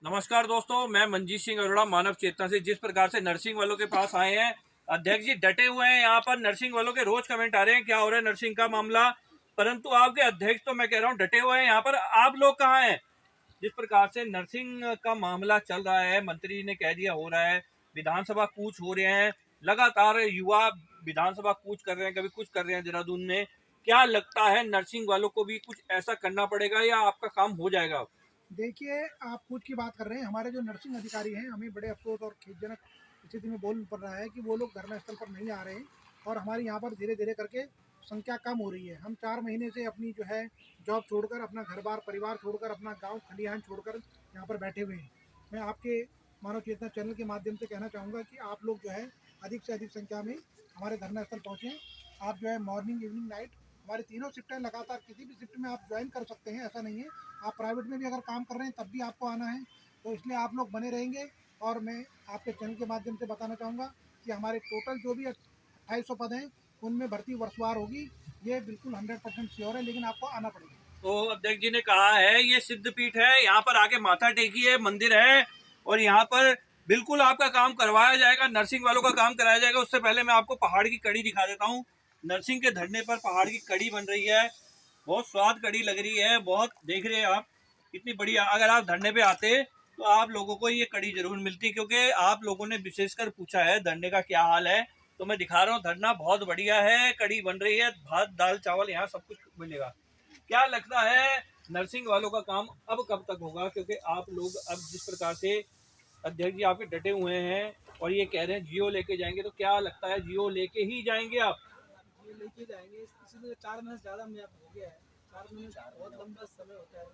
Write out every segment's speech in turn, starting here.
नमस्कार दोस्तों, मैं मंजीत सिंह अरोड़ा मानव चेतना से। जिस प्रकार से नर्सिंग वालों के पास आए हैं, अध्यक्ष जी डटे हुए हैं। यहाँ पर नर्सिंग वालों के रोज कमेंट आ रहे हैं क्या हो रहा है नर्सिंग का मामला, परंतु आपके अध्यक्ष तो मैं कह रहा हूँ डटे हुए हैं। यहाँ पर आप लोग कहाँ हैं? जिस प्रकार से नर्सिंग का मामला चल रहा है, मंत्री ने कह दिया हो रहा है, विधानसभा कूच हो रहे हैं, लगातार युवा विधानसभा कूच कर रहे हैं, कभी कुछ कर रहे हैं देहरादून में। क्या लगता है नर्सिंग वालों को भी कुछ ऐसा करना पड़ेगा या आपका काम हो जाएगा? देखिए, आप कूच की बात कर रहे हैं। हमारे जो नर्सिंग अधिकारी हैं, हमें बड़े अफ़सोस और खेदजनक स्थिति में बोलना पड़ रहा है कि वो लोग धरना स्थल पर नहीं आ रहे हैं और हमारे यहाँ पर धीरे-धीरे करके संख्या कम हो रही है। हम 4 महीने से अपनी जो है जॉब छोड़कर, अपना घर-बार परिवार छोड़कर, अपना गाँव खलिहान छोड़कर यहाँ पर बैठे हुए हैं। मैं आपके मानव चेतना चैनल के माध्यम से कहना चाहूँगा कि आप लोग जो है अधिक से अधिक संख्या में हमारे धरना स्थल पहुँचें। आप जो है मॉर्निंग, इवनिंग, नाइट हमारी तीनों शिफ्टें लगातार किसी भी शिफ्ट में आप ज्वाइन कर सकते हैं, ऐसा नहीं है। आप प्राइवेट में भी अगर काम कर रहे हैं तब भी आपको आना है, तो इसलिए आप लोग बने रहेंगे। और मैं आपके चैनल के माध्यम से बताना चाहूँगा कि हमारे टोटल जो भी 2800 पद हैं उनमें भर्ती वर्षवार होगी। ये बिल्कुल 100% श्योर है, लेकिन आपको आना पड़ेगा। तो अध्यक्ष जी ने कहा है ये सिद्ध पीठ है, यहाँ पर आके माथा टेकिए, मंदिर है और यहाँ पर बिल्कुल आपका काम करवाया जाएगा, नर्सिंग वालों का काम कराया जाएगा। उससे पहले मैं आपको पहाड़ की कड़ी दिखा देता हूँ। नर्सिंग के धरने पर पहाड़ की कड़ी बन रही है, बहुत स्वाद कड़ी लग रही है, बहुत देख रहे हैं आप कितनी बढ़िया। अगर आप धरने पे आते तो आप लोगों को ये कड़ी जरूर मिलती, क्योंकि आप लोगों ने विशेषकर पूछा है धरने का क्या हाल है। तो मैं दिखा रहा हूँ, धरना बहुत बढ़िया है, कड़ी बन रही है, भात दाल चावल यहाँ सब कुछ मिलेगा। क्या लगता है नर्सिंग वालों का काम अब कब तक होगा? क्योंकि आप लोग अब जिस प्रकार से अध्यक्ष जी आपके डटे हुए हैं और ये कह रहे हैं जियो लेके जाएंगे, तो क्या लगता है जियो लेके ही जाएंगे आप? ये लेके जाएंगे, इसलिए 4 महीने से ज़्यादा में हो गया है। 4 महीने बहुत लंबा समय होता है,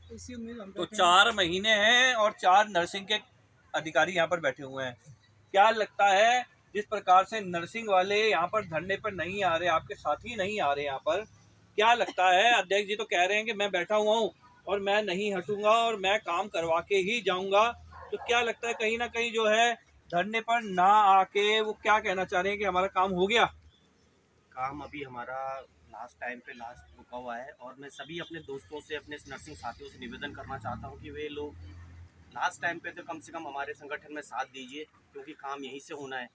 तो इसी उम्मीद हम तो बैठे हैं। 4 महीने हैं और 4 नर्सिंग के अधिकारी यहाँ पर बैठे हुए हैं। क्या लगता है जिस प्रकार से नर्सिंग वाले यहाँ पर धरने पर नहीं आ रहे, आपके साथी नहीं आ रहे यहाँ पर, क्या लगता है? अध्यक्ष जी तो कह रहे हैं कि मैं बैठा हुआ हूँ और मैं नहीं हटूंगा और मैं काम करवा के ही जाऊंगा। तो क्या लगता है कहीं ना कहीं जो है धरने पर ना आके वो क्या कहना चाह रहे हैं कि हमारा काम हो गया? काम अभी हमारा लास्ट टाइम पे लास्ट रुका हुआ है और मैं सभी अपने दोस्तों से, अपने नर्सिंग साथियों से निवेदन करना चाहता हूँ कि वे लोग लास्ट टाइम पे तो कम से कम हमारे संगठन में साथ दीजिए, क्योंकि काम यहीं से होना है।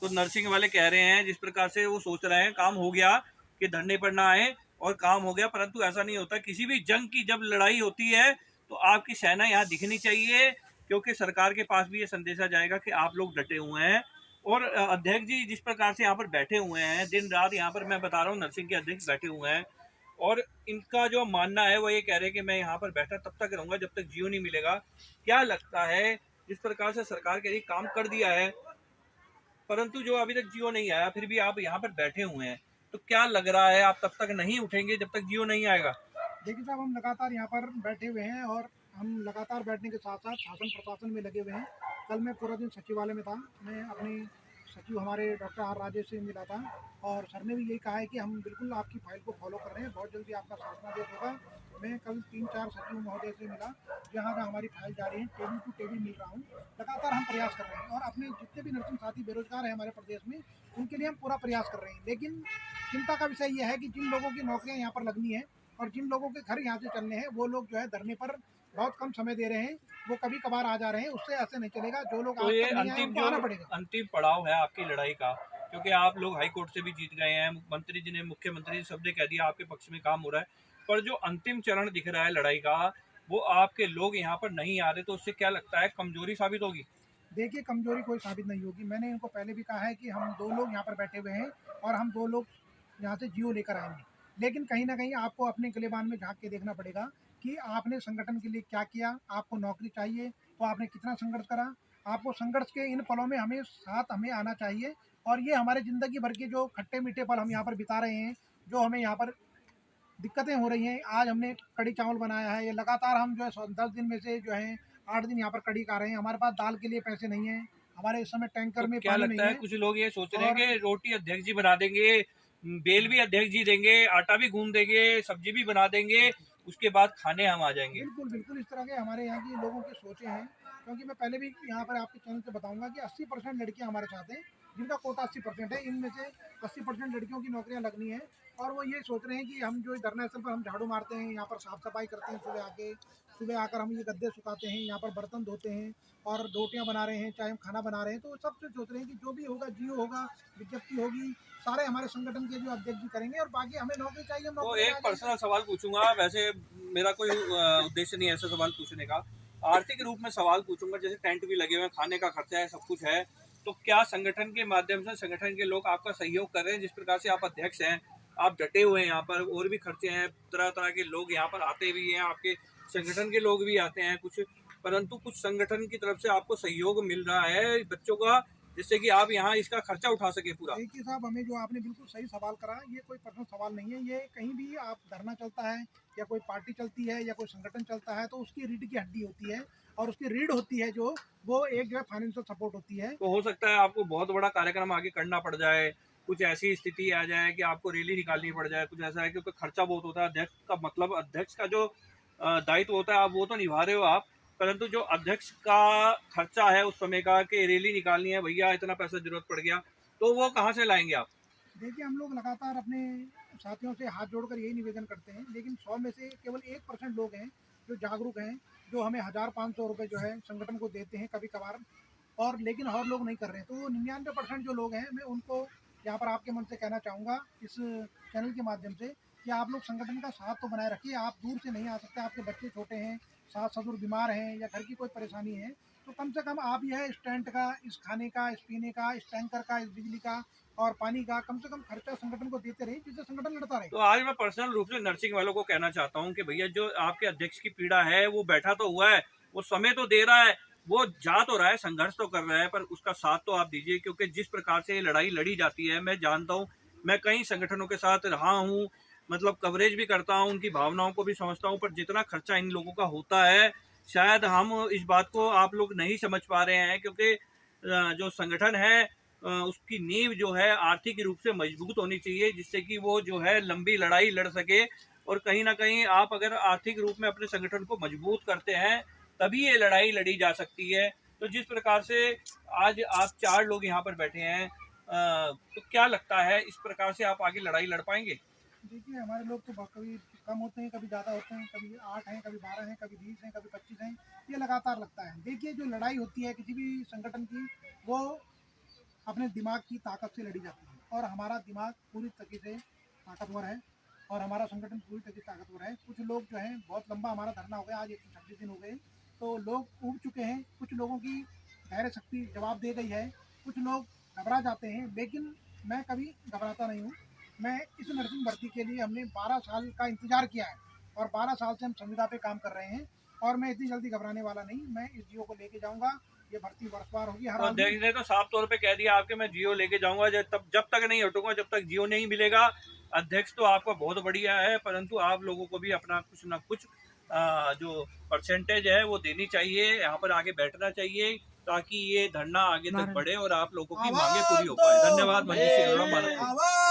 तो नर्सिंग वाले कह रहे हैं जिस प्रकार से वो सोच रहे हैं काम हो गया कि धरने पर ना आए और काम हो गया, परंतु ऐसा नहीं होता। किसी भी जंग की जब लड़ाई होती है तो आपकी सेना यहाँ दिखनी चाहिए, क्योंकि सरकार के पास भी ये संदेशा जाएगा कि आप लोग डटे हुए हैं। और अध्यक्ष जी जिस प्रकार से यहाँ पर बैठे हुए हैं दिन रात, यहाँ पर मैं बता रहा हूँ नर्सिंग के अध्यक्ष बैठे हुए हैं और इनका जो मानना है वो ये कह रहे हैं कि मैं यहाँ पर बैठा तब तक रहूंगा जब तक जियो नहीं मिलेगा। क्या लगता है जिस प्रकार से सरकार के लिए काम कर दिया है, परंतु जो अभी तक जियो नहीं आया, फिर भी आप यहाँ पर बैठे हुए हैं, तो क्या लग रहा है आप तब तक नहीं उठेंगे जब तक जियो नहीं आएगा? देखिए साहब, हम लगातार यहाँ पर बैठे हुए हैं और हम लगातार बैठने के साथ साथ शासन प्रशासन में लगे हुए हैं। कल मैं पूरा दिन सचिवालय में था। मैं अपने सचिव हमारे डॉक्टर आर राजेश से मिला था और सर ने भी यही कहा है कि हम बिल्कुल आपकी फाइल को फॉलो कर रहे हैं, बहुत जल्दी आपका शासनादेश होगा। मैं कल 3-4 सचिव महोदय से मिला, जहाँ का हमारी फाइल जारी है, टेबल टू टेबल मिल रहा हूँ। लगातार हम प्रयास कर रहे हैं और अपने जितने भी नर्सिंग साथी बेरोजगार हैं हमारे प्रदेश में, उनके लिए हम पूरा प्रयास कर रहे हैं। लेकिन चिंता का विषय यह है कि जिन लोगों की नौकरियां यहाँ पर लगनी है और जिन लोगों के घर यहाँ से चलने हैं, वो लोग जो है धरने पर बहुत कम समय दे रहे हैं। वो कभी कभार आ जा रहे हैं, उससे ऐसे नहीं चलेगा। जो लोग तो आज ये तक नहीं आए अंतिम उनको जो आना पड़ेगा। अंतिम पड़ाव है आपकी लड़ाई का, क्योंकि आप लोग हाई कोर्ट से भी जीत गए हैं, मंत्री जी ने, मुख्यमंत्री जी सबने कह दिया आपके पक्ष में काम हो रहा है, पर जो अंतिम चरण दिख रहा है लड़ाई का, वो आपके लोग यहाँ पर नहीं आ रहे, तो उससे क्या लगता है कमजोरी साबित होगी? देखिए, कमजोरी कोई साबित नहीं होगी। मैंने इनको पहले भी कहा है कि हम 2 लोग यहाँ पर बैठे हुए हैं और हम 2 लोग यहाँ से जियो लेकर आएंगे। लेकिन कहीं ना कहीं आपको अपने गिलेबान में झांक के देखना पड़ेगा कि आपने संगठन के लिए क्या किया। आपको नौकरी चाहिए तो आपने कितना संघर्ष करा। आपको संघर्ष के इन पलों में हमें आना चाहिए। और ये हमारे ज़िंदगी भर के जो खट्टे मीठे पल हम यहाँ पर बिता रहे हैं, जो हमें यहाँ पर दिक्कतें हो रही हैं। आज हमने कढ़ी चावल बनाया है, ये लगातार हम जो है 10 दिन में से जो है 8 दिन यहाँ पर कढ़ी खा रहे हैं। हमारे पास दाल के लिए पैसे नहीं हैं, हमारे इस समय तो टैंकर में क्या पानी लगता नहीं है है। कुछ लोग ये सोच रहे हैं और कि रोटी अध्यक्ष जी बना देंगे, बेल भी अध्यक्ष जी देंगे, आटा भी गूंद देंगे, सब्जी भी बना देंगे, उसके बाद खाने हम आ जाएंगे? बिल्कुल बिल्कुल इस तरह के हमारे यहाँ की लोगों की सोचें हैं। क्योंकि मैं पहले भी यहाँ पर आपके चैनल से बताऊंगा कि 80% लड़कियाँ हमारे साथ हैं जिनका कोटा 80% है, इनमें से 80% लड़कियों की नौकरियां लगनी है। और वो ये सोच रहे हैं कि हम जो धरना स्थल पर हम झाड़ू मारते हैं, यहाँ पर साफ सफाई करते हैं, सुबह आकर हम ये गद्दे सुखाते हैं, यहाँ पर बर्तन धोते हैं और रोटियां बना रहे हैं, चाहे हम खाना बना रहे हैं, तो सब सोच रहे हैं कि जो भी होगा, जियो होगा, विज्ञप्ति होगी, सारे हमारे संगठन के जो अध्यक्ष जी करेंगे और बाकी हमें नौकरी चाहिए, हम तो नौकरी एक में आ जाएंगे। पर्सनल सवाल पूछूंगा, वैसे मेरा कोई उद्देश्य नहीं है ऐसा सवाल पूछने का, आर्थिक रूप में सवाल पूछूंगा। जैसे टेंट भी लगे हुए हैं, खाने का खर्चा है, सब कुछ है, तो क्या संगठन के माध्यम से संगठन के लोग आपका सहयोग कर रहे हैं? जिस प्रकार से आप अध्यक्ष हैं, आप डटे हुए हैं, यहाँ पर और भी खर्चे हैं, तरह तरह के लोग यहाँ पर आते भी हैं, आपके संगठन के लोग भी आते हैं कुछ, परंतु कुछ संगठन की तरफ से आपको सहयोग मिल रहा है बच्चों का, जिससे कि आप यहाँ इसका खर्चा उठा सके पूरा? देखिए साहब, हमें जो आपने बिल्कुल सही सवाल करा, ये कोई पर्सनल सवाल नहीं है। ये कहीं भी आप धरना चलता है या कोई पार्टी चलती है या कोई संगठन चलता है, तो उसकी रीढ़ की हड्डी होती है और उसकी रीढ़ होती है जो, वो एक जो है फाइनेंशियल सपोर्ट होती है। तो हो सकता है आपको बहुत बड़ा कार्यक्रम आगे करना पड़ जाए, कुछ ऐसी स्थिति आ जाए कि आपको रैली निकालनी पड़ जाए, कुछ ऐसा है, क्योंकि खर्चा बहुत होता है। अध्यक्ष का मतलब, अध्यक्ष का जो दायित्व होता है, आप वो तो निभा रहे हो आप, परंतु जो अध्यक्ष का खर्चा है उस समय का, कि रैली निकालनी है भैया, इतना पैसा जरूरत पड़ गया, तो वो कहाँ से लाएंगे आप? देखिए, हम लोग लगातार अपने साथियों से हाथ जोड़कर यही निवेदन करते हैं, लेकिन 100 में से केवल 1% लोग हैं जो जागरूक हैं, जो हमें 1500 रुपये जो है संगठन को देते हैं कभी कभार, और लेकिन और लोग नहीं कर रहे हैं। तो वो 99% जो लोग हैं, मैं उनको यहाँ पर आपके मन से कहना चाहूँगा इस चैनल के माध्यम से, कि आप लोग संगठन का साथ तो बनाए रखिए। आप दूर से नहीं आ सकते, आपके बच्चे छोटे हैं, सास ससुर बीमार हैं या घर की कोई परेशानी है, तो कम से कम आप यह इस टेंट का, इस खाने का, इस पीने का, इस टैंकर का, इस बिजली का और पानी का कम से कम खर्चा संगठन को देते रहे, जिससे संगठन लड़ता रहे। तो आज मैं पर्सनल रूप से नर्सिंग वालों को कहना चाहता हूँ कि भैया, जो आपके अध्यक्ष की पीड़ा है, वो बैठा तो हुआ है, वो समय तो दे रहा है, वो जा तो रहा है, संघर्ष तो कर रहा है, पर उसका साथ तो आप दीजिए, क्योंकि जिस प्रकार से ये लड़ाई लड़ी जाती है, मैं जानता हूँ, मैं कई संगठनों के साथ रहा हूँ, मतलब कवरेज भी करता हूँ, उनकी भावनाओं को भी समझता हूँ, पर जितना खर्चा इन लोगों का होता है, शायद हम इस बात को आप लोग नहीं समझ पा रहे हैं, क्योंकि जो संगठन है उसकी नींव जो है आर्थिक रूप से मजबूत होनी चाहिए, जिससे कि वो जो है लंबी लड़ाई लड़ सके। और कहीं ना कहीं आप अगर आर्थिक रूप में अपने संगठन को मजबूत करते हैं, तभी ये लड़ाई लड़ी जा सकती है। तो जिस प्रकार से आज आप 4 लोग यहाँ पर बैठे हैं, तो क्या लगता है, इस प्रकार से आप आगे लड़ाई लड़ पाएंगे? देखिए, हमारे लोग तो कभी कम होते हैं, कभी ज़्यादा होते हैं, कभी 8 हैं, कभी 12 हैं, कभी 20 हैं, कभी 25 हैं, ये लगातार लगता है। देखिए, जो लड़ाई होती है किसी भी संगठन की, वो अपने दिमाग की ताकत से लड़ी जाती है, और हमारा दिमाग पूरी तरीके से ताकतवर है और हमारा संगठन पूरी तरीके से ताकतवर है। कुछ लोग जो हैं, बहुत लंबा हमारा धरना हो गया, आज 126 दिन हो गए, तो लोग ऊब चुके हैं, कुछ लोगों की धैर्य शक्ति जवाब दे गई है, कुछ लोग घबरा जाते हैं, लेकिन मैं कभी घबराता नहीं हूँ। मैं इस नर्सिंग भर्ती के लिए हमने 12 साल का इंतजार किया है और 12 साल से हम संविदा पे काम कर रहे हैं, और मैं इतनी जल्दी घबराने वाला नहीं। मैं इस जियो को लेके जाऊंगा, ये भर्ती वर्षवार होगी हर अध्यक्ष ने तो साफ तौर पे कह दिया आपके, मैं जियो लेके जाऊंगा, जब तक नहीं हटूंगा, जब तक जियो नहीं मिलेगा। अध्यक्ष तो आपका बहुत बढ़िया है, परंतु आप लोगों को भी अपना कुछ ना कुछ जो परसेंटेज है वो देनी चाहिए, यहाँ पर आगे बैठना चाहिए, ताकि ये धरना आगे तक बढ़े और आप लोगों की मांगे पूरी हो पाए। धन्यवाद। मंजीत सिंह, भारत।